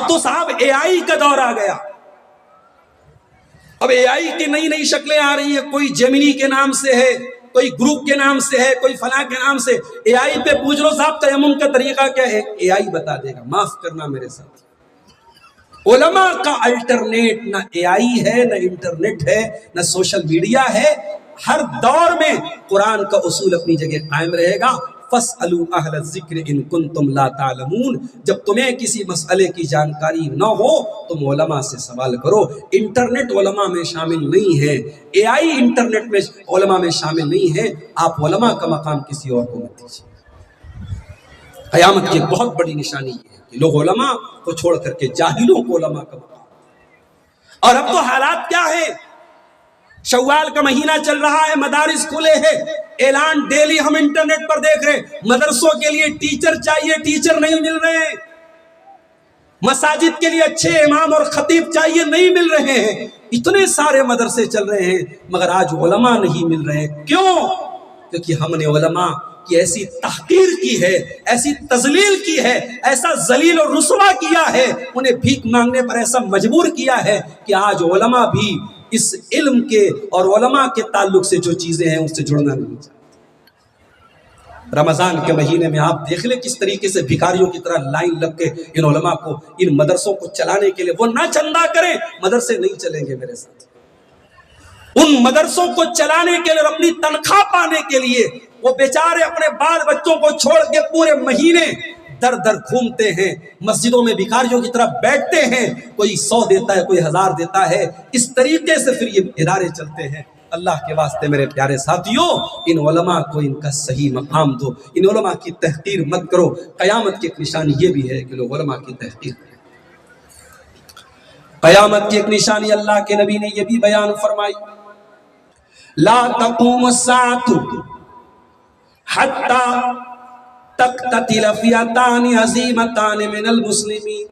اب تو صاحب اے آئی کا دور آ گیا. اب اے آئی کی نئی نئی شکلیں آ رہی ہیں. کوئی جیمنی کے نام سے ہے, کوئی گروپ کے نام سے ہے, کوئی فلاں کے نام سے. اے آئی پہ پوچھ لو صاحب تیمم کا طریقہ کیا ہے, اے آئی بتا دے گا. معاف کرنا میرے ساتھ, علماء کا الٹرنیٹ نہ اے آئی ہے, نہ انٹرنیٹ ہے, نہ سوشل میڈیا ہے. ہر دور میں قرآن کا اصول اپنی جگہ قائم رہے گا. فَاسْأَلُوا أَهْلَ الذِّكْرِ إِن كُنتُمْ لَا تَعْلَمُونَ. جب تمہیں کسی مسئلے کی جانکاری نہ ہو تم علماء سے سوال کرو. انٹرنیٹ علماء میں شامل نہیں ہے, اے آئی انٹرنیٹ میں علماء میں شامل نہیں ہے. آپ علماء کا مقام کسی اور کو مت دیجیے. قیامت کی ایک بہت بڑی نشانی یہ ہے کہ لوگ علماء کو چھوڑ کر کے جاہلوں کو علماء کا مقام. اور اب تو حالات کیا ہے, شوال کا مہینہ چل رہا ہے, مدارس کھلے ہیں, اعلان ڈیلی ہم انٹرنیٹ پر دیکھ رہے ہیں. مدرسوں کے لیے ٹیچر چاہیے, ٹیچر نہیں مل رہے ہیں. مساجد کے لیے اچھے امام اور خطیب چاہیے, نہیں مل رہے ہیں. اتنے سارے مدرسے چل رہے ہیں مگر آج علماء نہیں مل رہے. کیوں؟ کیونکہ ہم نے علماء کی ایسی تحقیر کی ہے, ایسی تذلیل کی ہے, ایسا ذلیل اور رسوا کیا ہے, انہیں بھیک مانگنے پر ایسا مجبور کیا ہے کہ آج علماء بھی اس علم کے اور علماء کے تعلق سے جو چیزیں ہیں ان سے جڑنا نہیں چاہتے. رمضان کے مہینے میں آپ دیکھ لیں کس طریقے سے بھکاریوں کی طرح لائن لگ کے ان علماء کو, ان مدرسوں کو چلانے کے لیے. وہ نہ چندہ کریں مدرسے نہیں چلیں گے میرے ساتھ. ان مدرسوں کو چلانے کے لیے اور اپنی تنخواہ پانے کے لیے وہ بیچارے اپنے بال بچوں کو چھوڑ کے پورے مہینے در در گھومتے ہیں, مسجدوں میں بھکاریوں کی طرح بیٹھتے ہیں. کوئی 100 دیتا ہے, کوئی 1000 دیتا ہے. اس طریقے سے پھر یہ ادارے چلتے ہیں. اللہ کے واسطے میرے پیارے ساتھیوں, ان علماء کو ان کا صحیح مقام دو. ان علماء کی تحقیر مت کرو. قیامت کی ایک نشانی یہ بھی ہے کہ لوگ علماء کی تحقیر کریں. قیامت کی ایک نشانی اللہ کے نبی نے یہ بھی بیان فرمائی, لا تقوم الساعة حتى تقتتل فئتان عظیمتان من المسلمین.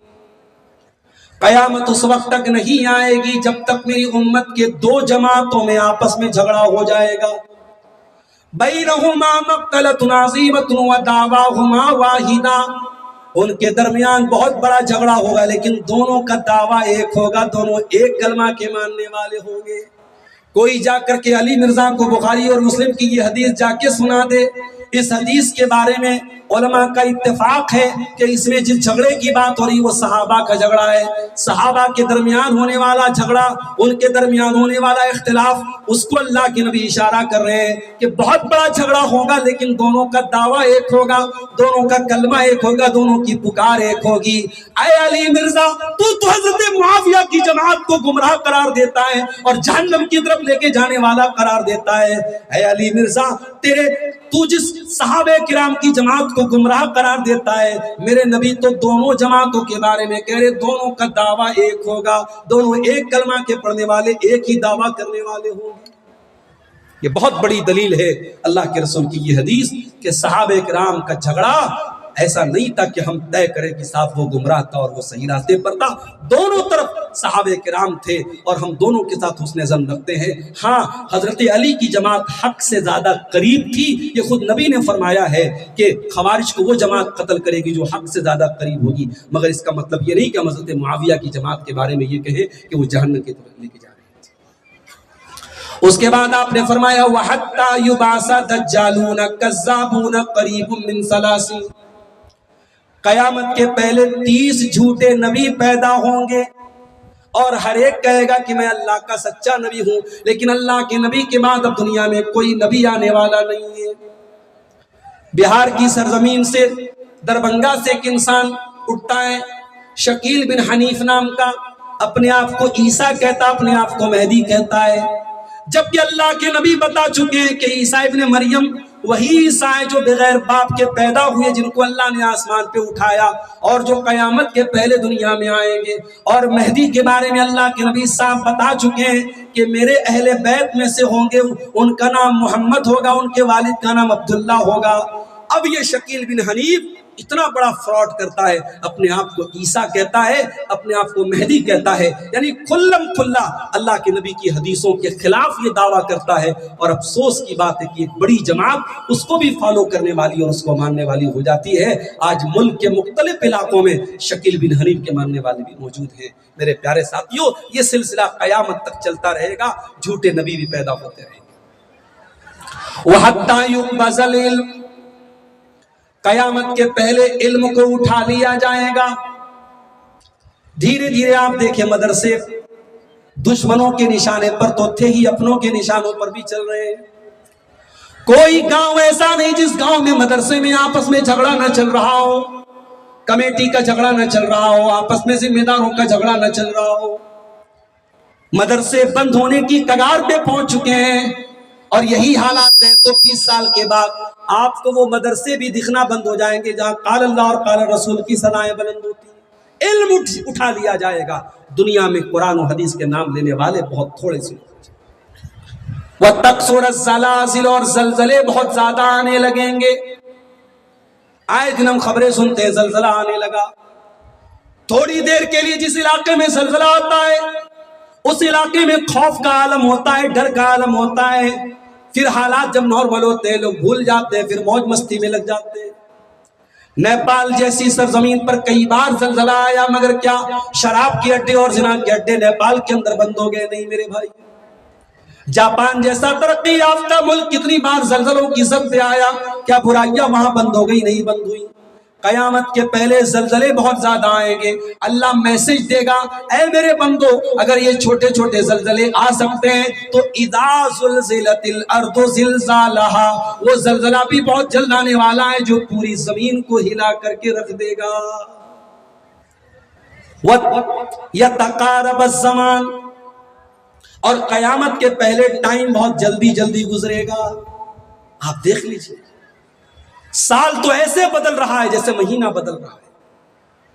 قیامت اس وقت تک نہیں آئے گی جب تک میری امت کے 2 جماعتوں میں آپس میں جھگڑا ہو جائے گا. بینہما مقتلۃ عظیمۃ ودعواہما واحدہ. ان کے درمیان بہت بڑا جھگڑا ہوگا لیکن دونوں کا دعویٰ ایک ہوگا, دونوں ایک کلمہ کے ماننے والے ہوں گے. کوئی جا کر کے علی مرزا کو بخاری اور مسلم کی یہ حدیث جا کے سنا دے. اس حدیث کے بارے میں علماء کا اتفاق ہے کہ اس میں جس جھگڑے کی بات ہو رہی وہ صحابہ کا جھگڑا ہے. صحابہ کے درمیان ہونے والا جھگڑا, ان کے درمیان ہونے والا اختلاف, اس کو اللہ کے نبی اشارہ کر رہے ہیں کہ بہت بڑا جھگڑا ہوگا لیکن دونوں کا دعویٰ ایک ہوگا, دونوں کا کلمہ ایک ہوگا, دونوں کی پکار ایک ہوگی. اے علی مرزا, تو حضرت معاویہ کی جماعت کو گمراہ قرار دیتا ہے اور جہنم کی طرف لے کے جانے والا قرار دیتا ہے. اے علی مرزا, تو جس صحابہ کرام کی جماعت کو گمراہ قرار دیتا ہے, میرے نبی تو دونوں جماعتوں کے بارے میں کہہ رہے دونوں کا دعویٰ ایک ہوگا, دونوں ایک کلمہ کے پڑھنے والے, ایک ہی دعویٰ کرنے والے ہوں گے. یہ بہت بڑی دلیل ہے اللہ کے رسول کی یہ حدیث کہ صحابہ کرام کا جھگڑا ایسا نہیں تھا کہ ہم طے کریں کہ صاحب وہ گمراہ تھا اور وہ صحیح راستے پر تھا. دونوں طرف صحابہ کرام تھے اور ہم دونوں کے ساتھ حسن ظن رکھتے ہیں. ہاں, حضرت علی کی جماعت حق سے زیادہ قریب تھی. یہ خود نبی نے فرمایا ہے کہ خوارج کو وہ جماعت قتل کرے گی جو حق سے زیادہ قریب ہوگی. مگر اس کا مطلب یہ نہیں کہ ہم حضرت معاویہ کی جماعت کے بارے میں یہ کہیں کہ وہ جہنم کی طرف لے کے جا رہے ہیں. اس کے بعد آپ نے فرمایا وَحَتَّى يُبْعَثَ دَجَّالُونَ كَذَّابُونَ قَرِيبٌ مِّن ثَلَاثٍ. قیامت کے پہلے 30 جھوٹے نبی پیدا ہوں گے اور ہر ایک کہے گا کہ میں اللہ کا سچا نبی ہوں, لیکن اللہ کے نبی کے بعد اب دنیا میں کوئی نبی آنے والا نہیں ہے. بہار کی سرزمین سے, دربھنگا سے ایک انسان اٹھتا ہے, شکیل بن حنیف نام کا, اپنے آپ کو عیسیٰ کہتا, اپنے آپ کو مہدی کہتا ہے. جبکہ اللہ کے نبی بتا چکے ہیں کہ عیسیٰ ابن مریم وہی عیسیٰ ہے جو بغیر باپ کے پیدا ہوئے, جن کو اللہ نے آسمان پہ اٹھایا اور جو قیامت کے پہلے دنیا میں آئیں گے. اور مہدی کے بارے میں اللہ کے نبی صاحب بتا چکے ہیں کہ میرے اہل بیت میں سے ہوں گے, ان کا نام محمد ہوگا, ان کے والد کا نام عبداللہ ہوگا. اب یہ شکیل بن حنیف اتنا بڑا فراڈ کرتا ہے، اپنے آپ کو عیسیٰ کہتا ہے، اپنے آپ کو مہدی کہتا ہے، یعنی کھلم کھلا اللہ کے نبی کی حدیثوں کے خلاف یہ دعویٰ کرتا ہے، اور افسوس کی بات ہے کہ ایک بڑی جماعت اس کو بھی فالو کرنے والی اور اس کو ماننے والی ہو جاتی ہے۔ آج ملک کے مختلف علاقوں میں شکیل بن حنیف کے ماننے والے بھی موجود ہیں۔ میرے پیارے ساتھیوں، یہ سلسلہ قیامت تک چلتا رہے گا، جھوٹے نبی بھی پیدا ہوتے رہیں گے۔ وَحَتَّى يُقْبَضَ الْعِلْمُ، قیامت کے پہلے علم کو اٹھا لیا جائے گا۔ دھیرے دھیرے آپ دیکھیں مدرسے دشمنوں کے نشانے پر تو تھے ہی، اپنوں کے نشانوں پر بھی چل رہے ہیں۔ کوئی گاؤں ایسا نہیں جس گاؤں میں مدرسے میں آپس میں جھگڑا نہ چل رہا ہو، کمیٹی کا جھگڑا نہ چل رہا ہو، آپس میں ذمہ داروں کا جھگڑا نہ چل رہا ہو۔ مدرسے بند ہونے کی کگار پہ پہنچ چکے ہیں، اور یہی حالات رہے تو 20 سال کے بعد آپ کو وہ مدرسے بھی دکھنا بند ہو جائیں گے جہاں قال اللہ اور قال رسول کی صدائیں بلند ہوتی ہیں۔ علم اٹھا لیا جائے گا، دنیا میں قرآن و حدیث کے نام لینے والے بہت تھوڑے سے۔ وَتَكْثُرَ الزَّلَازِلُ، اور زلزلے بہت زیادہ آنے لگیں گے۔ آئے دن ہم خبریں سنتے ہیں زلزلہ آنے لگا، تھوڑی دیر کے لیے جس علاقے میں زلزلہ آتا ہے اس علاقے میں خوف کا عالم ہوتا ہے، ڈر کا عالم ہوتا ہے، پھر حالات جب نارمل ہوتے ہیں لوگ بھول جاتے ہیں، پھر موج مستی میں لگ جاتے ہیں۔ نیپال جیسی سرزمین پر کئی بار زلزلہ آیا، مگر کیا شراب کے اڈے اور زنا کے اڈے نیپال کے اندر بند ہو گئے؟ نہیں میرے بھائی۔ جاپان جیسا ترقی یافتہ ملک کتنی بار زلزلوں کی زد پہ آیا، کیا برائیاں وہاں بند ہو گئی؟ نہیں بند ہوئی۔ قیامت کے پہلے زلزلے بہت زیادہ آئیں گے، اللہ میسج دے گا، اے میرے بندو اگر یہ چھوٹے چھوٹے زلزلے آ سکتے ہیں تو اذا زلزلت الارض زلزالہا، وہ زلزلہ بھی بہت جلد آنے والا ہے جو پوری زمین کو ہلا کر کے رکھ دے گا۔ یتقارب الزمان، اور قیامت کے پہلے ٹائم بہت جلدی جلدی گزرے گا۔ آپ دیکھ لیجئے، سال تو ایسے بدل رہا ہے جیسے مہینہ بدل رہا ہے۔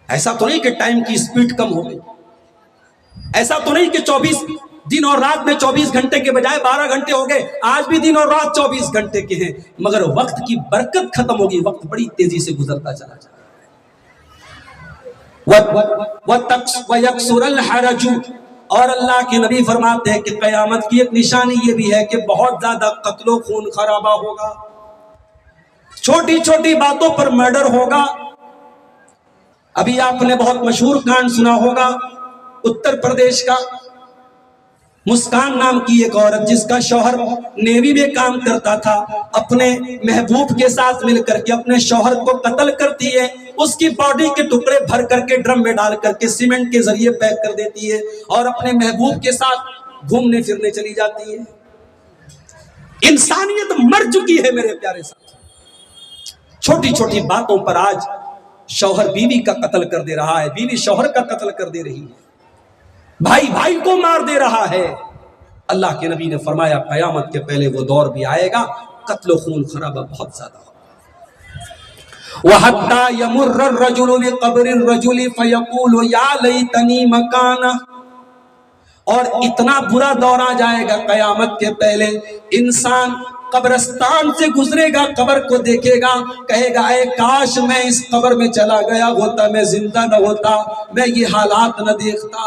ایسا تو نہیں کہ ٹائم کی سپیڈ کم ہو گئی، ایسا تو نہیں کہ 24 دن اور رات میں 24 گھنٹے کے بجائے 12 گھنٹے ہو گئے، آج بھی دن اور رات 24 گھنٹے کے ہیں، مگر وقت کی برکت ختم ہوگی، وقت بڑی تیزی سے گزرتا چلا جائے۔ وَيَكْسُرَ الْحَرَجُ، اور اللہ کے نبی فرماتے ہیں کہ قیامت کی ایک نشانی یہ بھی ہے کہ بہت زیادہ قتل و خون خرابہ ہوگا، چھوٹی چھوٹی باتوں پر مرڈر ہوگا۔ ابھی آپ نے بہت مشہور کانڈ سنا ہوگا اتر پردیش کا، مسکان نام کی ایک عورت جس کا شوہر نیوی میں کام کرتا تھا، اپنے محبوب کے ساتھ مل کر کے اپنے شوہر کو قتل کرتی ہے، اس کی باڈی کے ٹکڑے بھر کر کے ڈرم میں ڈال کر کے سیمنٹ کے ذریعے پیک کر دیتی ہے اور اپنے محبوب کے ساتھ گھومنے پھرنے چلی جاتی ہے۔ انسانیت مر چکی ہے میرے پیارے ساتھ۔ چھوٹی چھوٹی باتوں پر آج شوہر بیوی کا قتل کر دے رہا ہے، بیوی شوہر کا قتل کر دے رہی ہے، بھائی بھائی کو مار دے رہا ہے۔ اللہ کے نبی نے فرمایا قیامت کے پہلے وہ دور بھی آئے گا، قتل و خون خرابہ بہت زیادہ ہوگا۔ وَحَتَّى يَمُرَّ الرَّجُلُ بِقَبْرِ الرَّجُلِ فَيَقُولُ يَا لَيْتَنِي مَكَانَهُ، اور اتنا برا دور آ جائے گا قیامت کے پہلے، انسان قبرستان سے گزرے گا، قبر کو دیکھے گا، کہے گا اے کاش میں اس قبر میں چلا گیا ہوتا، میں زندہ نہ ہوتا، میں یہ حالات نہ دیکھتا۔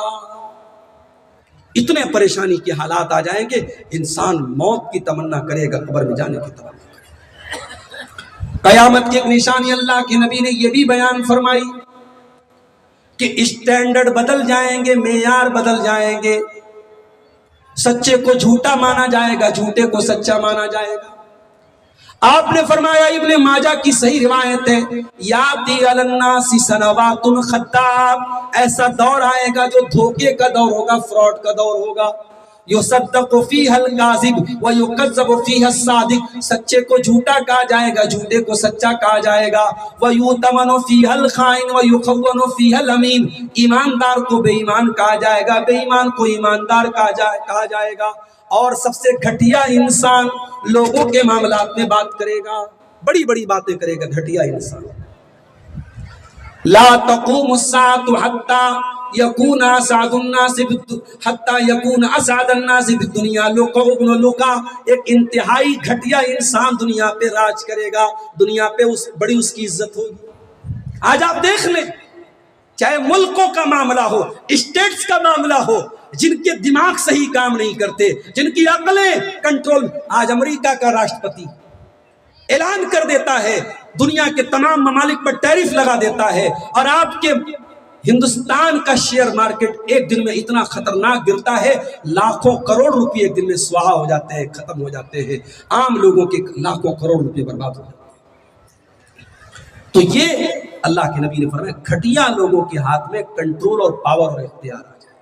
اتنے پریشانی کے حالات آ جائیں گے، انسان موت کی تمنا کرے گا، قبر میں جانے کی تمنا کرے گا۔ قیامت کی ایک نشانی اللہ کے نبی نے یہ بھی بیان فرمائی کہ اسٹینڈرڈ بدل جائیں گے، معیار بدل جائیں گے، سچے کو جھوٹا مانا جائے گا، جھوٹے کو سچا مانا جائے گا۔ آپ نے فرمایا، ابن ماجہ کی صحیح روایت ہے، یاتی علی الناس سنوات خطاب، ایسا دور آئے گا جو دھوکے کا دور ہوگا، فراڈ کا دور ہوگا، یصدق فیہا الکاذب ویکذب فیہا الصادق، سچے کو جھوٹا کہا جائے گا، جھوٹے کو سچا کہا جائے گا، ویؤتمن فیہا الخائن ویخون فیہا الامین، ایماندار کو بے ایمان کہا جائے گا، بے ایمان کو ایماندار کہا جائے گا، اور سب سے گھٹیا انسان لوگوں کے معاملات میں بات کرے گا، بڑی بڑی باتیں کرے گا، گھٹیا انسان۔ لا تقوم الساعة حتى يكون اسعد الناس في الدنيا، لوکا ابن لوکا، ایک انتہائی گھٹیا انسان دنیا پہ راج کرے گا، دنیا پہ بڑی اس کی عزت ہوگی۔ آج آپ دیکھ لیں، چاہے ملکوں کا معاملہ ہو، اسٹیٹس کا معاملہ ہو، جن کے دماغ صحیح کام نہیں کرتے، جن کی عقلیں کنٹرول، آج امریکہ کا راشٹرپتی اعلان کر دیتا ہے، دنیا کے تمام ممالک پر ٹیرف لگا دیتا ہے، اور آپ کے ہندوستان کا شیئر مارکیٹ ایک دن میں اتنا خطرناک گرتا ہے، لاکھوں کروڑ روپے ایک دن میں سواہا ہو جاتے ہیں، ختم ہو جاتے ہیں، عام لوگوں کے لاکھوں کروڑ روپے برباد ہو جاتے ہیں۔ تو یہ اللہ کے نبی نے فرمایا گھٹیا لوگوں کے ہاتھ میں کنٹرول اور پاور اور اختیار آ جائے۔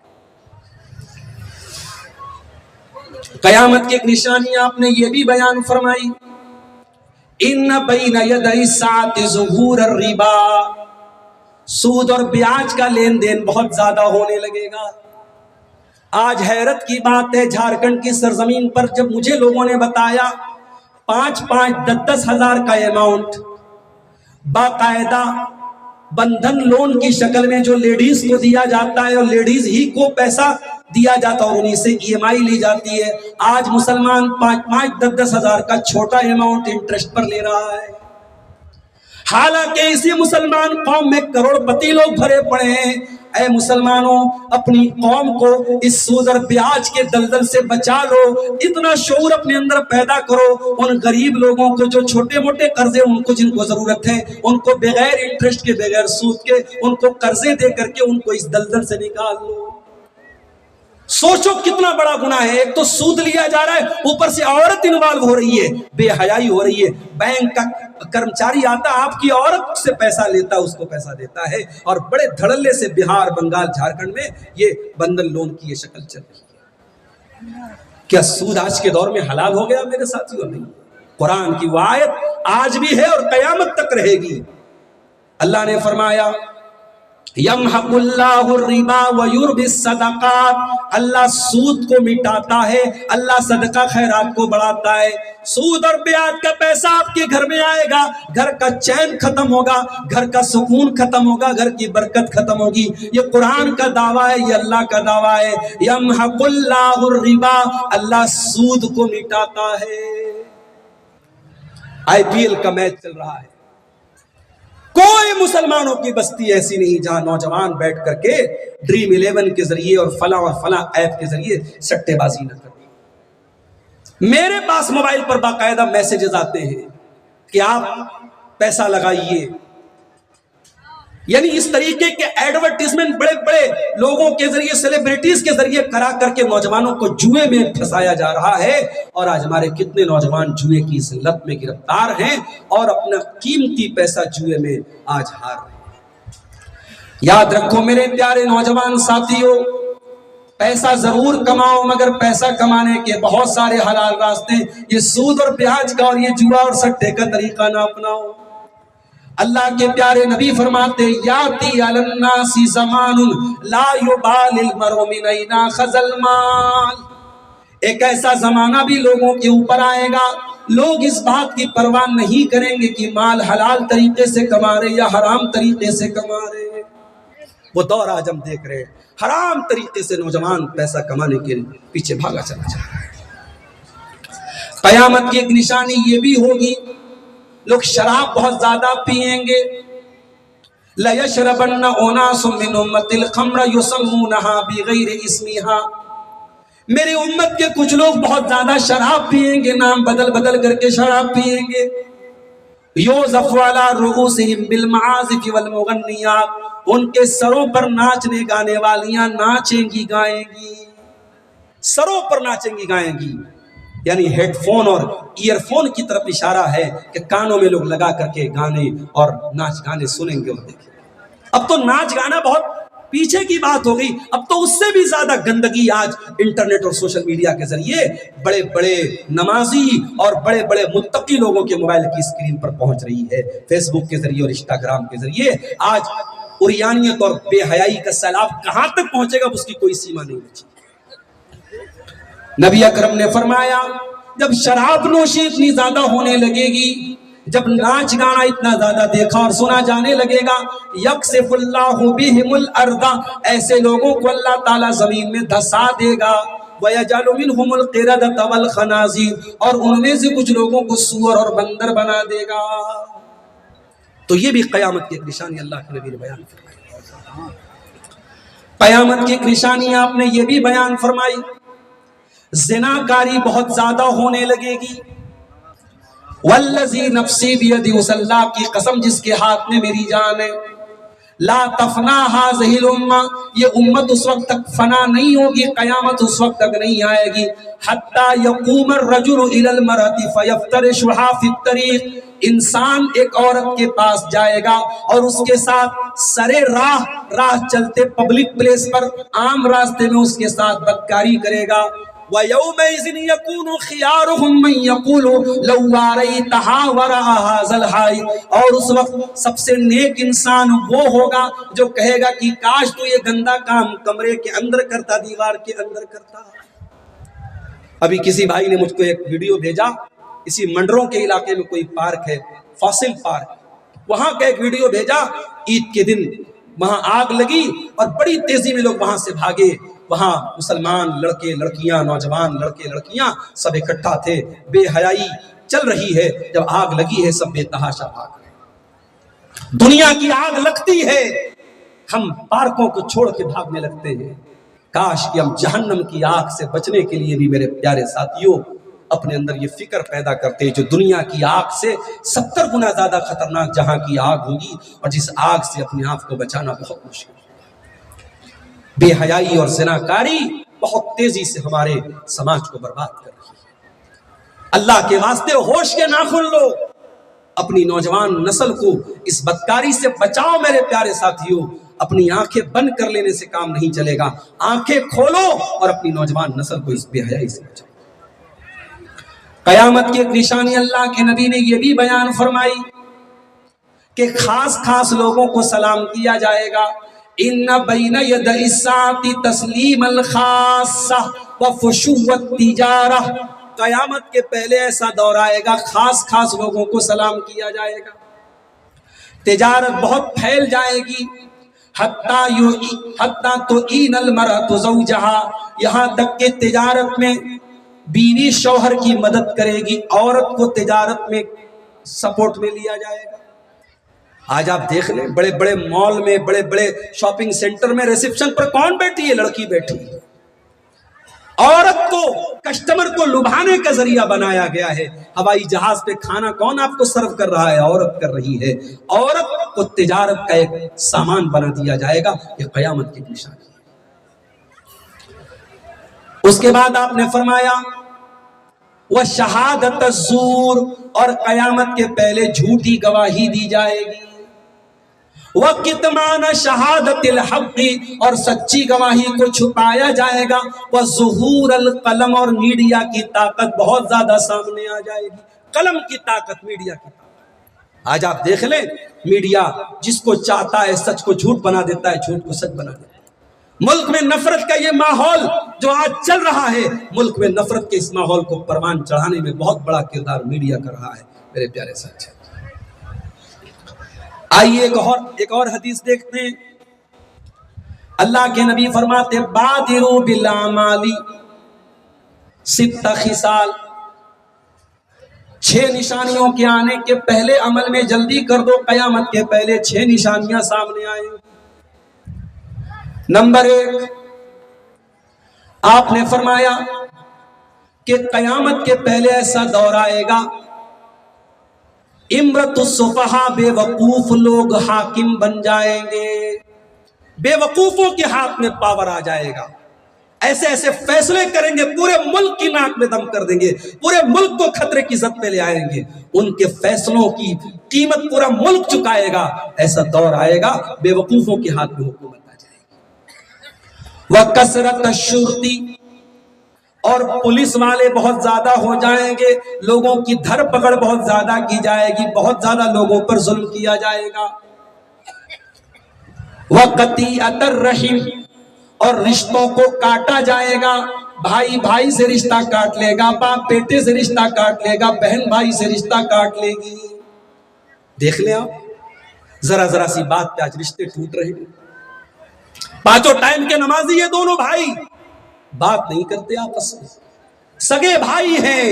قیامت کی ایک نشانی آپ نے یہ بھی بیان فرمائی، ان بین یدی الساعۃ ظہور الربا، سود اور بیاج کا لین دین بہت زیادہ ہونے لگے گا۔ آج حیرت کی بات ہے، جھارکھنڈ کی سرزمین پر جب مجھے لوگوں نے بتایا 5-5 10,000 کا اماؤنٹ باقاعدہ بندھن لون کی شکل میں جو لیڈیز کو دیا جاتا ہے، اور لیڈیز ہی کو پیسہ دیا جاتا اور انہیں سے ای ایم آئی لی جاتی ہے، آج مسلمان 5-5 10,000 کا چھوٹا اماؤنٹ انٹرسٹ پر لے رہا ہے، حالانکہ اسی مسلمان قوم میں کروڑ پتی لوگ بھرے پڑے ہیں۔ اے مسلمانوں، اپنی قوم کو اس سود اور بیاج کے دلدل سے بچا لو، اتنا شعور اپنے اندر پیدا کرو، ان غریب لوگوں کو جو چھوٹے موٹے قرضے ان کو جن کو ضرورت ہے، ان کو بغیر انٹرسٹ کے بغیر سود کے ان کو قرضے دے کر کے ان کو اس دلدل سے نکال لو۔ سوچو کتنا بڑا گناہ ہے، ایک تو سود لیا جا رہا ہے، اوپر سے عورت انوالو ہو رہی ہے، بے حیائی ہو رہی ہے، بینک کا کرمچاری آتا آپ کی عورت سے پیسہ لیتا، اس کو پیسہ دیتا ہے، اور بڑے دھڑلے سے بہار، بنگال، جھارکھنڈ میں یہ بندھن لون کی یہ شکل چل رہی ہے۔ کیا سود آج کے دور میں حلال ہو گیا میرے ساتھیوں؟ نہیں، قرآن کی وہ آیت آج بھی ہے اور قیامت تک رہے گی۔ اللہ نے فرمایا یمحق اللہ الربا ویربی الصدقات، اللہ سود کو مٹاتا ہے، اللہ صدقہ خیرات کو بڑھاتا ہے۔ سود اور بیاج کا پیسہ آپ کے گھر میں آئے گا، گھر کا چین ختم ہوگا، گھر کا سکون ختم ہوگا، گھر کی برکت ختم ہوگی۔ یہ قرآن کا دعویٰ ہے، یہ اللہ کا دعویٰ ہے، یمحق اللہ الربا، اللہ سود کو مٹاتا ہے۔ آئی پی ایل کا میچ چل رہا ہے، کوئی مسلمانوں کی بستی ایسی نہیں جہاں نوجوان بیٹھ کر کے ڈریم 11 کے ذریعے اور فلاں ایپ کے ذریعے سٹے بازی نہ کریں۔ میرے پاس موبائل پر باقاعدہ میسیجز آتے ہیں کہ آپ پیسہ لگائیے، یعنی اس طریقے کے ایڈورٹیزمنٹ بڑے بڑے لوگوں کے ذریعے، سیلیبریٹیز کے ذریعے کرا کر کے نوجوانوں کو جوئے میں پھنسایا جا رہا ہے، اور آج ہمارے کتنے نوجوان جوئے کی اس لت میں گرفتار ہیں اور اپنا قیمتی پیسہ جوئے میں آج ہار رہے ہیں۔ یاد رکھو میرے پیارے نوجوان ساتھیوں، پیسہ ضرور کماؤ، مگر پیسہ کمانے کے بہت سارے حلال راستے، یہ سود اور بیاج کا اور یہ جوا اور سٹے کا طریقہ نہ اپناؤ۔ اللہ کے پیارے نبی فرماتے یاتی علی الناس زمان لا یبال المرء من این اخذ المال، ایک ایسا زمانہ بھی لوگوں کے اوپر آئے گا، لوگ اس بات کی پرواہ نہیں کریں گے کہ مال حلال طریقے سے کما رہے یا حرام طریقے سے کما رہے۔ وہ دور آج ہم دیکھ رہے ہیں، حرام طریقے سے نوجوان پیسہ کمانے کے پیچھے بھاگا چلا جا رہا ہے۔ قیامت کی ایک نشانی یہ بھی ہوگی، لوگ شراب بہت زیادہ پیئیں گے۔ لَيَشْرَبَنَّ أُنَاسٌ مِّنْ أُمَّتِ الْخَمْرَ يُسَمُّونَهَا بِغَيْرِ اسْمِهَا، میری امت کے کچھ لوگ بہت زیادہ شراب پیئیں گے، نام بدل بدل کر کے شراب پیئیں گے۔ يُوزَفُ عَلَى رُؤُوسِهِمْ بِالْمَعَازِفِ وَالْمُغَنِّيَاتِ، ان کے سروں پر ناچنے گانے والیاں ناچیں گی گائیں گی، سروں پر ناچیں گی گائیں گی، یعنی ہیڈ فون اور ایئر فون کی طرف اشارہ ہے کہ کانوں میں لوگ لگا کر کے گانے اور ناچ گانے سنیں گے اور دیکھیں گے۔ اب تو ناچ گانا بہت پیچھے کی بات ہو گئی، اب تو اس سے بھی زیادہ گندگی آج انٹرنیٹ اور سوشل میڈیا کے ذریعے بڑے بڑے نمازی اور بڑے بڑے متقی لوگوں کے موبائل کی اسکرین پر پہنچ رہی ہے، فیس بک کے ذریعے اور انسٹاگرام کے ذریعے۔ آج عریانیت اور بے حیائی کا سیلاب کہاں تک پہنچے گا اس کی کوئی سیما نہیں بچی۔ نبی اکرم نے فرمایا جب شراب نوشی اتنی زیادہ ہونے لگے گی، جب ناچ گانا اتنا زیادہ دیکھا اور سنا جانے لگے گا، یکسف اللہ بہم الارض، ایسے لوگوں کو اللہ تعالیٰ زمین میں دھسا دے گا، وَيَجْعَلُ مِنْهُمُ الْقِرَدَةَ وَالْخَنَازِيرَ، اور ان میں سے کچھ لوگوں کو سور اور بندر بنا دے گا۔ تو یہ بھی قیامت کی ایک نشانی اللہ کے نبی نے بیان فرمائی. قیامت کی ایک نشانی آپ نے یہ بھی بیان فرمائی، زناکاری بہت زیادہ ہونے لگے گی. والذی نفسی بیدی، اس اللہ کی قسم جس کے ہاتھ میں میری جان ہے، لا تفنا هذه الامہ، یہ امت اس وقت تک فنا نہیں ہوگی، قیامت اس وقت تک نہیں آئے گی، حتی یقوم الرجل الی المرأة فیفترشها فی الطریق، انسان ایک عورت کے پاس جائے گا اور اس کے ساتھ سرے راہ چلتے پبلک پلیس پر عام راستے میں اس کے ساتھ بدکاری کرے گا. وَيَوْمَئِذٍ يَكُونُ خِيَارُهُمْ مَنْ يَقُولُ لَوْ وَارَيْتَهَا وَرَأَ هَذَا الْحَائِطَ، اور اس وقت سب سے نیک انسان وہ ہوگا جو کہے گا کہ کاش تو یہ گندا کام کمرے کے اندر کرتا، دیوار کے اندر کرتا. ابھی کسی بھائی نے مجھ کو ایک ویڈیو بھیجا، اسی منڈروں کے علاقے میں کوئی پارک ہے، فاسل پارک، وہاں کا ایک ویڈیو بھیجا. عید کے دن وہاں آگ لگی اور بڑی تیزی میں لوگ وہاں سے بھاگے. وہاں مسلمان لڑکے لڑکیاں، نوجوان لڑکے لڑکیاں سب اکٹھا تھے. بے حیائی چل رہی ہے، جب آگ لگی ہے سب بے تحاشا بھاگ رہے. دنیا کی آگ لگتی ہے، ہم پارکوں کو چھوڑ کے بھاگنے لگتے ہیں. کاش کہ ہم جہنم کی آگ سے بچنے کے لیے بھی میرے پیارے ساتھیوں اپنے اندر یہ فکر پیدا کرتے ہیں، جو دنیا کی آگ سے 70 گنا زیادہ خطرناک جہاں کی آگ ہوگی، اور جس آگ سے اپنے آپ کو بچانا بہت مشکل ہے. بے حیائی اور زناکاری بہت تیزی سے ہمارے سماج کو برباد کر رہی ہے. اللہ کے واسطے ہوش کے ناخن لو، اپنی نوجوان نسل کو اس بدکاری سے بچاؤ. میرے پیارے ساتھیوں، اپنی آنکھیں بند کر لینے سے کام نہیں چلے گا، آنکھیں کھولو اور اپنی نوجوان نسل کو اس بے حیائی سے بچاؤ. قیامت کی ایک نشانی اللہ کے نبی نے یہ بھی بیان فرمائی کہ خاص لوگوں کو سلام کیا جائے گا. ان بین ید الساعۃ تسلیم الخاصہ وفشو التجارہ، قیامت کے پہلے ایسا دور آئے گا خاص لوگوں کو سلام کیا جائے گا، تجارت بہت پھیل جائے گی. حتی تعین المرأۃ زوجہا، یہاں تک کہ تجارت میں بیوی شوہر کی مدد کرے گی، عورت کو تجارت میں سپورٹ میں لیا جائے گا. آج آپ دیکھ لیں بڑے بڑے مال میں، بڑے بڑے شاپنگ سینٹر میں ریسیپشن پر کون بیٹھی ہے؟ لڑکی بیٹھی ہے. عورت کو کسٹمر کو لبھانے کا ذریعہ بنایا گیا ہے. ہوائی جہاز پہ کھانا کون آپ کو سرو کر رہا ہے؟ عورت کر رہی ہے. عورت کو تجارت کا ایک سامان بنا دیا جائے گا. یہ قیامت کی نشانی ہے. اس کے بعد آپ نے فرمایا وہ شہادت الزور، اور قیامت کے پہلے جھوٹی گواہی دی جائے گی. وَكِتْمَانَ شَهَادَةِ الْحَقِّ، اور سچی گواہی کو چھپایا جائے گا. وَظُهُورَ الْقَلَمِ، اور میڈیا کی طاقت بہت زیادہ سامنے آ جائے گی. قلم کی طاقت، میڈیا کی طاقت. آج آپ دیکھ لیں میڈیا جس کو چاہتا ہے سچ کو جھوٹ بنا دیتا ہے، جھوٹ کو سچ بنا دیتا ہے. ملک میں نفرت کا یہ ماحول جو آج چل رہا ہے، ملک میں نفرت کے اس ماحول کو پروان چڑھانے میں بہت بڑا کردار میڈیا کر رہا ہے. میرے پیارے ساتھی، آئیے ایک اور حدیث دیکھتے ہیں. اللہ کے نبی فرماتے بادروا بالاعمال 6 خصال، 6 نشانیوں کے آنے کے پہلے عمل میں جلدی کر دو. قیامت کے پہلے 6 نشانیاں سامنے آئیں. نمبر 1، آپ نے فرمایا کہ قیامت کے پہلے ایسا دور آئے گا، امرت الصفحاء، بے وقوف لوگ حاکم بن جائیں گے. بے وقوفوں کے ہاتھ میں پاور آ جائے گا. ایسے ایسے فیصلے کریں گے، پورے ملک کی ناک میں دم کر دیں گے، پورے ملک کو خطرے کی زد پہ لے آئیں گے. ان کے فیصلوں کی قیمت پورا ملک چکائے گا. ایسا دور آئے گا بے وقوفوں کے ہاتھ میں حکومت آ جائے گی. وَكَثْرَةَ الشُّرْطِ، اور پولیس والے بہت زیادہ ہو جائیں گے، لوگوں کی دھر پکڑ بہت زیادہ کی جائے گی، بہت زیادہ لوگوں پر ظلم کیا جائے گا. وَقَطِيعَةَ الرَّحِمِ، اور رشتوں کو کاٹا جائے گا. بھائی بھائی سے رشتہ کاٹ لے گا، باپ بیٹے سے رشتہ کاٹ لے گا، بہن بھائی سے رشتہ کاٹ لے گی. دیکھ لیں آپ، ذرا سی بات پہ آج رشتے ٹوٹ رہے ہیں. 5 ٹائم کے نمازی یہ دونوں بھائی بات نہیں کرتے آپس میں، سگے بھائی ہیں،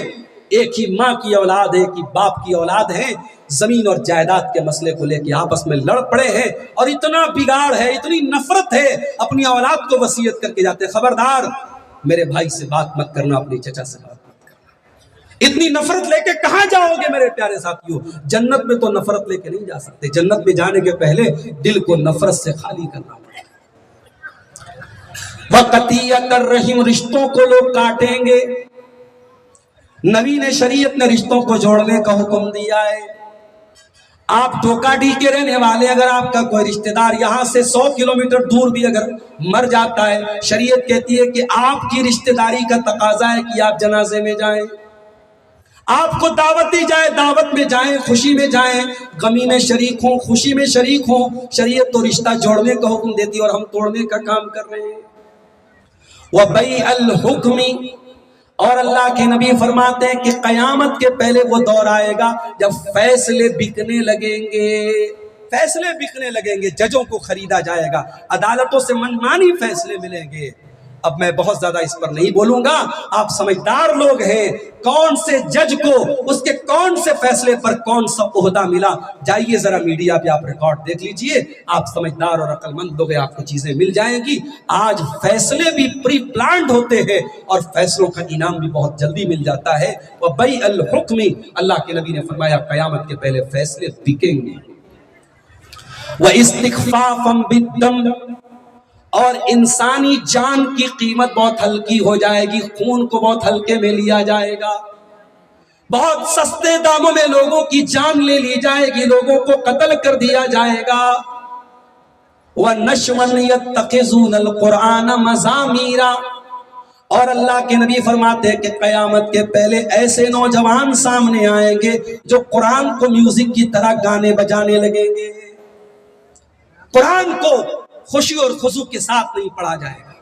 ایک ہی ماں کی اولاد، ایک ہی باپ کی اولاد ہیں، زمین اور جائیداد کے مسئلے کو لے کے آپس میں لڑ پڑے ہیں اور اتنا بگاڑ ہے، اتنی نفرت ہے، اپنی اولاد کو وصیت کر کے جاتے ہیں خبردار میرے بھائی سے بات مت کرنا، اپنی چچا سے بات مت کرنا۔ اتنی نفرت لے کے کہاں جاؤ گے میرے پیارے ساتھیوں؟ جنت میں تو نفرت لے کے نہیں جا سکتے، جنت میں جانے کے پہلے دل کو نفرت سے خالی کرنا پڑے گا۔ وَقَطِيَّةَ الرَّحِمِ، رشتوں کو لوگ کاٹیں گے۔ نبی نے شریعت نے رشتوں کو جوڑنے کا حکم دیا ہے۔ آپ ڈھوکاڈی کے رہنے والے، اگر آپ کا کوئی رشتہ دار یہاں سے 100 کلومیٹر دور بھی اگر مر جاتا ہے، شریعت کہتی ہے کہ آپ کی رشتہ داری کا تقاضا ہے کہ آپ جنازے میں جائیں، آپ کو دعوت دی جائے، دعوت میں جائیں، خوشی میں جائیں، غمی میں شریک ہوں، خوشی میں شریک ہوں۔ شریعت تو رشتہ جوڑنے کا حکم دیتی ہے اور ہم توڑنے کا کام کر رہے ہیں۔ وَبَيْعَ الْحُكْمِ، اور اللہ کے نبی فرماتے ہیں کہ قیامت کے پہلے وہ دور آئے گا جب فیصلے بکنے لگیں گے، فیصلے بکنے لگیں گے، ججوں کو خریدا جائے گا، عدالتوں سے منمانی فیصلے ملیں گے۔ اب میں بہت زیادہ اس پر نہیں بولوں گا، آپ سمجھدار لوگ ہیں، کون سے جج کو اس کے کون سے فیصلے پر کون سا عہدہ ملا، جائیے ذرا میڈیا پہ آپ ریکارڈ دیکھ لیجئے، آپ سمجھدار اور عقل مند لوگ ہیں، آپ کو چیزیں مل جائیں گی۔ آج فیصلے بھی پری پلانڈ ہوتے ہیں اور فیصلوں کا انعام بھی بہت جلدی مل جاتا ہے۔ وَبَيْعَ الْحُكْمِ، اللہ کے نبی نے فرمایا قیامت کے پہلے فیصلے بکیں گے۔ وَإِسْتِخْفَافًا بِالدَّمِ، اور انسانی جان کی قیمت بہت ہلکی ہو جائے گی، خون کو بہت ہلکے میں لیا جائے گا، بہت سستے داموں میں لوگوں کی جان لے لی جائے گی، لوگوں کو قتل کر دیا جائے گا۔ وَنَشْوًا يَتَّخِذُونَ الْقُرْآنَ مَزَامِيرًا، اور اللہ کے نبی فرماتے ہیں کہ قیامت کے پہلے ایسے نوجوان سامنے آئیں گے جو قرآن کو میوزک کی طرح گانے بجانے لگیں گے۔ قرآن کو خوشی اور خضوع کے ساتھ نہیں پڑھا جائے گا،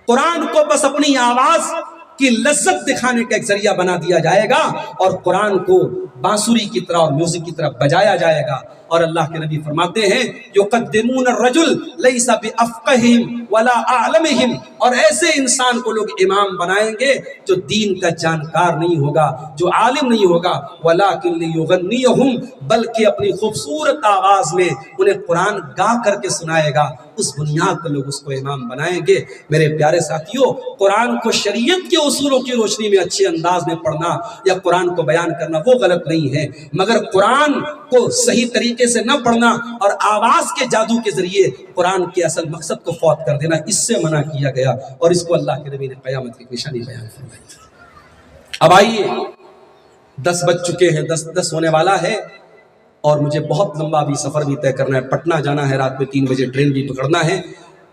قرآن کو بس اپنی آواز کی لذت دکھانے کا ایک ذریعہ بنا دیا جائے گا اور قرآن کو بانسری کی طرح اور میوزک کی طرح بجایا جائے گا۔ اور اللہ کے نبی فرماتے ہیں یقدمون الرجل لیس بافقہم ولا اعلمہم، اور ایسے انسان کو لوگ امام بنائیں گے جو دین کا جانکار نہیں ہوگا، جو عالم نہیں ہوگا، ولکن لیغنیہم، بلکہ اپنی خوبصورت آواز میں انہیں قرآن گا کر کے سنائے گا، اس بنیاد پر لوگ اس کو امام بنائیں گے۔ میرے پیارے ساتھیوں، قرآن کو شریعت کے اصولوں کی روشنی میں اچھے انداز میں پڑھنا یا قرآن کو بیان کرنا وہ غلط نہیں ہے، مگر قرآن کو صحیح طریقے سے نہ پڑھنا اور آواز کے جادو کے ذریعے قرآن کے اصل مقصد کو فوت کر دینا، اس سے منع کیا گیا، اور اس کو اللہ کے نبی نے قیامت کی نشانی بیان فرمائی۔ اب آئیے 10 بج چکے ہیں، 10 ہونے والا ہے اور مجھے بہت لمبا بھی سفر بھی طے کرنا ہے، پٹنہ جانا ہے، رات میں 3 بجے ٹرین بھی پکڑنا ہے۔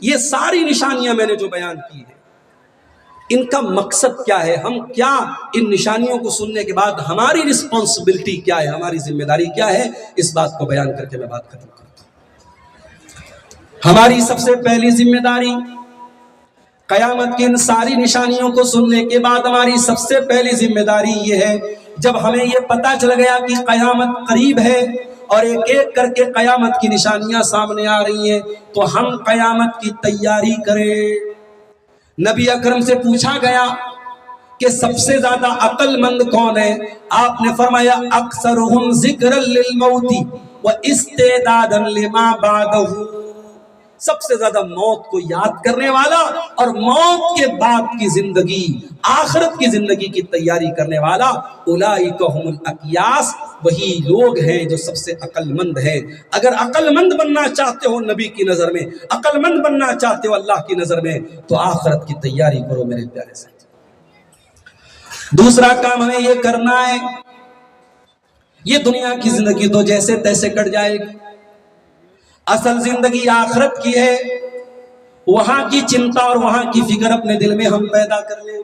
یہ ساری نشانیاں میں نے جو بیان کی ہیں، ان کا مقصد کیا ہے؟ ہم کیا ان نشانیوں کو سننے کے بعد ہماری رسپانسبلٹی کیا ہے، ہماری ذمہ داری کیا ہے، اس بات کو بیان کر کے میں بات ختم کرتا ہوں۔ ہماری سب سے پہلی ذمہ داری قیامت کی ان ساری نشانیوں کو سننے کے بعد ہماری سب سے پہلی ذمہ داری یہ ہے، جب ہمیں یہ پتہ چل گیا کہ قیامت قریب ہے اور ایک ایک کر کے قیامت کی نشانیاں سامنے آ رہی ہیں، تو ہم قیامت کی تیاری کریں۔ نبی اکرم سے پوچھا گیا کہ سب سے زیادہ عقل مند کون ہے؟ آپ نے فرمایا اکثرہم ذکرا للموت واستعدادا لما بعدہ، سب سے زیادہ موت کو یاد کرنے والا اور موت کے بعد کی زندگی، آخرت کی زندگی کی تیاری کرنے والا، اولئک هم الاقیاس، وہی لوگ ہیں جو سب سے عقل مند ہیں۔ اگر عقل مند بننا چاہتے ہو نبی کی نظر میں، عقل مند بننا چاہتے ہو اللہ کی نظر میں، تو آخرت کی تیاری کرو میرے پیارے سے۔ دوسرا کام ہمیں یہ کرنا ہے، یہ دنیا کی زندگی تو جیسے تیسے کٹ جائے گی، اصل زندگی آخرت کی ہے، وہاں کی چنتا اور وہاں کی فکر اپنے دل میں ہم پیدا کر لیں۔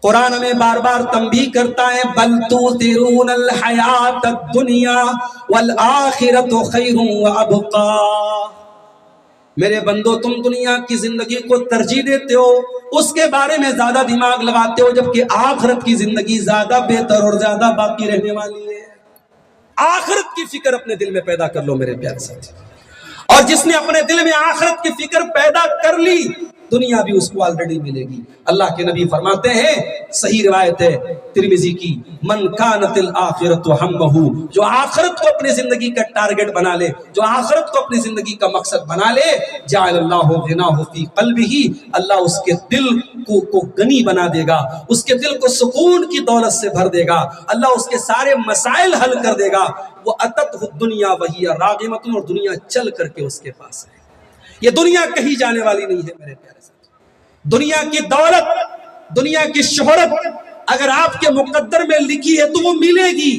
قرآن ہمیں بار بار تنبیہ کرتا ہے بل تؤثرون الحیات الدنیا والآخرۃ خیر وابقا، میرے بندو تم دنیا کی زندگی کو ترجیح دیتے ہو، اس کے بارے میں زیادہ دماغ لگاتے ہو، جبکہ آخرت کی زندگی زیادہ بہتر اور زیادہ باقی رہنے والی ہے۔ آخرت کی فکر اپنے دل میں پیدا کر لو میرے پیارے ساتھی، اور جس نے اپنے دل میں آخرت کی فکر پیدا کر لی دنیا بھی اس کو آلریڈی ملے گی۔ اللہ کے نبی فرماتے ہیں، صحیح روایت ہے ترمذی کی، من کانت الآخرۃ ہمہ، جو آخرت کو اپنی زندگی کا ٹارگٹ بنا لے، جو آخرت کو اپنی زندگی کا مقصد بنا لے، جعل اللہ غناہ فی قلبہ، اللہ اس کے دل کو غنی بنا دے گا، اس کے دل کو سکون کی دولت سے بھر دے گا، اللہ اس کے سارے مسائل حل کر دے گا۔ وہ اتتہ الدنیا وہی راغمۃ، اور دنیا چل کر کے اس کے پاس ہے۔ یہ دنیا کہیں جانے والی نہیں ہے میرے پیارے ساتھ۔ دنیا کی دولت، دنیا کی شہرت اگر آپ کے مقدر میں لکھی ہے تو وہ ملے گی،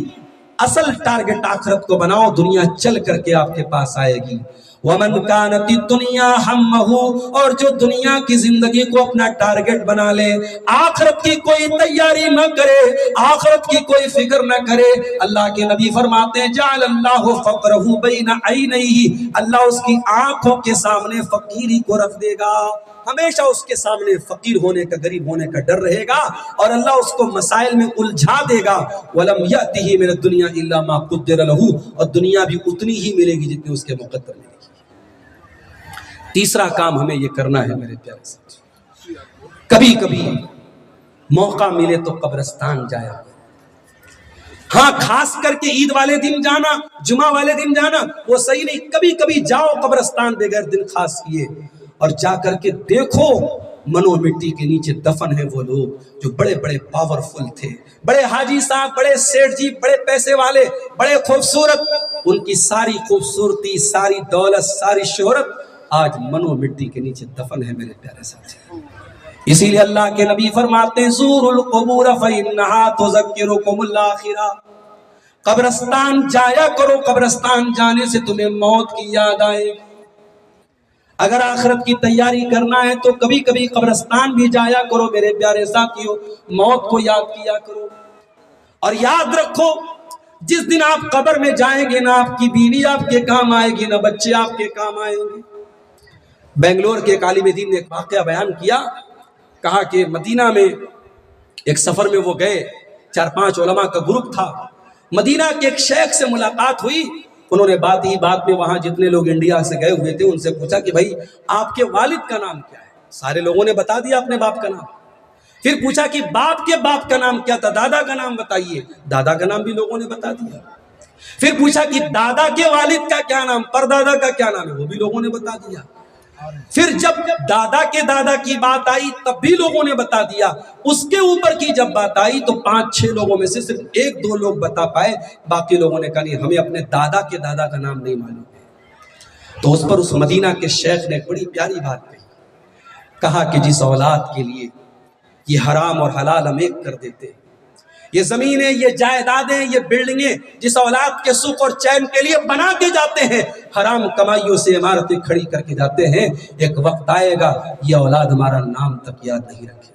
اصل ٹارگٹ آخرت کو بناؤ، دنیا چل کر کے آپ کے پاس آئے گی۔ وَمَنْ كَانَتِ الدُّنْيَا هَمَّهُ، اور جو دنیا کی زندگی کو اپنا ٹارگٹ بنا لے، آخرت کی کوئی تیاری نہ کرے، آخرت کی کوئی فکر نہ کرے، اللہ کے نبی فرماتے ہیں جعل اللہ فقرہ بین عینیہ، اللہ اس کی آنکھوں کے سامنے فقیری کو رکھ دے گا، ہمیشہ اس کے سامنے فقیر ہونے کا، غریب ہونے کا ڈر رہے گا، اور اللہ اس کو مسائل میں الجھا دے گا۔ وَلَمْ يَأْتِهِ مِنَ الدُّنْيَا إِلَّا مَا قُدِّرَ لَهُ، اور دنیا بھی اتنی ہی ملے گی جتنی اس کے مقدر ملے گی۔ تیسرا کام ہمیں یہ کرنا ہے میرے پیارے ساتھی، کبھی کبھی موقع ملے تو قبرستان جایا، ہاں خاص کر کے عید والے دن جانا، جمعہ والے دن جانا وہ صحیح نہیں، کبھی کبھی جاؤ قبرستان بغیر دن خاص کیے، اور جا کر کے دیکھو منو مٹی کے نیچے دفن ہیں وہ لوگ جو بڑے بڑے پاورفل تھے، بڑے حاجی صاحب، بڑے سیٹھ جی، بڑے پیسے والے، بڑے خوبصورت، ان کی ساری خوبصورتی، ساری دولت، ساری شہرت آج منو مٹی کے نیچے دفن ہے میرے پیارے ساتھی۔ اسی لیے اللہ کے نبی فرماتے ہیں زوروا القبور فإنها تذکرکم الآخرہ، قبرستان جایا کرو، قبرستان جانے سے تمہیں موت کی یاد آئے گی۔ اگر آخرت کی تیاری کرنا ہے تو کبھی کبھی قبرستان بھی جایا کرو میرے پیارے ساتھیوں، موت کو یاد کیا کرو، اور یاد رکھو جس دن آپ قبر میں جائیں گے نہ آپ کی بیوی آپ کے کام آئے گی، نہ بچے آپ کے کام آئیں گے۔ بنگلور کے ایک عالم دین نے ایک واقعہ بیان کیا، کہا کہ مدینہ میں ایک سفر میں وہ گئے، 4-5 علماء کا گروپ تھا، مدینہ کے ایک شیخ سے ملاقات ہوئی، انہوں نے بات میں وہاں جتنے لوگ انڈیا سے گئے ہوئے تھے ان سے پوچھا کہ بھائی آپ کے والد کا نام کیا ہے؟ سارے لوگوں نے بتا دیا اپنے باپ کا نام۔ پھر پوچھا کہ باپ کے باپ کا نام کیا تھا؟ دادا کا نام بتائیے، دادا کا نام بھی لوگوں نے بتا دیا۔ پھر پوچھا کہ دادا کے والد کا کیا نام، پردادا کا کیا نام ہے؟ وہ بھی لوگوں نے بتا دیا۔ پھر جب دادا کے دادا کی بات آئی تب بھی لوگوں نے بتا دیا، اس کے اوپر کی جب بات آئی تو 5-6 لوگوں میں سے صرف 1-2 لوگ بتا پائے، باقی لوگوں نے کہا نہیں ہمیں اپنے دادا کے دادا کا نام نہیں معلوم ہے۔ تو اس پر اس مدینہ کے شیخ نے بڑی پیاری بات کہی، کہا کہ جس اولاد کے لیے یہ حرام اور حلال ہم ایک کر دیتے ہیں، یہ زمینیں، یہ جائیدادیں، یہ بلڈنگیں جس اولاد کے سکھ اور چین کے لیے بنا کے جاتے ہیں، حرام کمائیوں سے عمارتیں کھڑی کر کے جاتے ہیں، ایک وقت آئے گا یہ اولاد ہمارا نام تک یاد نہیں رکھے گی،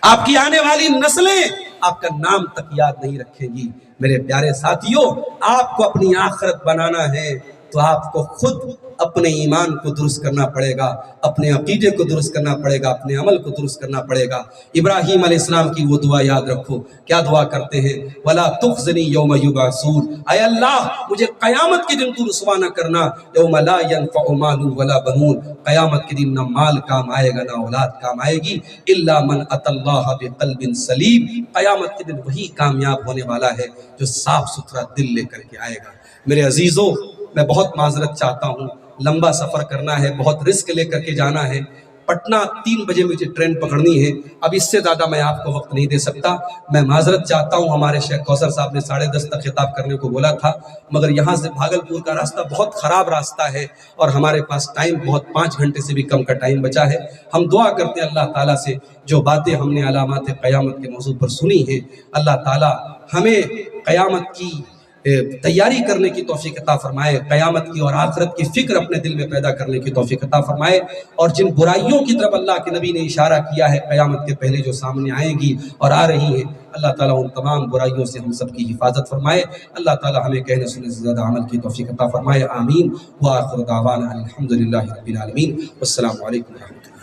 آپ کی آنے والی نسلیں آپ کا نام تک یاد نہیں رکھے گی۔ میرے پیارے ساتھیوں، آپ کو اپنی آخرت بنانا ہے تو آپ کو خود اپنے ایمان کو درست کرنا پڑے گا، اپنے عقیدے کو درست کرنا پڑے گا، اپنے عمل کو درست کرنا پڑے گا۔ ابراہیم علیہ السلام کی وہ دعا یاد رکھو، کیا دعا کرتے ہیں؟ وَلَا تُخْزِنِي يَوْمَ يُبْعَثُونَ، اے اللہ مجھے قیامت کے دن تو رسوا نہ کرنا، یوم لا ينفع مال ولا بنون، قیامت کے دن نہ مال کام آئے گا نہ اولاد کام آئے گی، الا من اتى اللہ بقلب سلیم، قیامت کے دن وہی کامیاب ہونے والا ہے جو صاف ستھرا دل لے کر کے آئے گا۔ میرے عزیزوں، میں بہت معذرت چاہتا ہوں، لمبا سفر کرنا ہے، بہت رسک لے کر کے جانا ہے، پٹنہ 3 بجے مجھے ٹرین پکڑنی ہے، اب اس سے زیادہ میں آپ کو وقت نہیں دے سکتا، میں معذرت چاہتا ہوں۔ ہمارے شیخ کوثر صاحب نے 10:30 تک خطاب کرنے کو بولا تھا، مگر یہاں سے بھاگلپور کا راستہ بہت خراب راستہ ہے اور ہمارے پاس ٹائم بہت 5 گھنٹے سے بھی کم کا ٹائم بچا ہے۔ ہم دعا کرتے ہیں اللہ تعالیٰ سے جو باتیں ہم نے علامات قیامت کے موضوع پر سنی ہیں، اللہ تعالیٰ ہمیں قیامت کی تیاری کرنے کی توفیق عطا فرمائے، قیامت کی اور آخرت کی فکر اپنے دل میں پیدا کرنے کی توفیق عطا فرمائے، اور جن برائیوں کی طرف اللہ کے نبی نے اشارہ کیا ہے قیامت کے پہلے جو سامنے آئیں گی اور آ رہی ہیں، اللہ تعالیٰ ان تمام برائیوں سے ہم سب کی حفاظت فرمائے، اللہ تعالیٰ ہمیں کہنے سننے سے زیادہ عمل کی توفیق عطا فرمائے، آمین۔ وآخر دعوانا الحمدللہ رب العالمین، والسلام علیکم ورحمۃ اللہ۔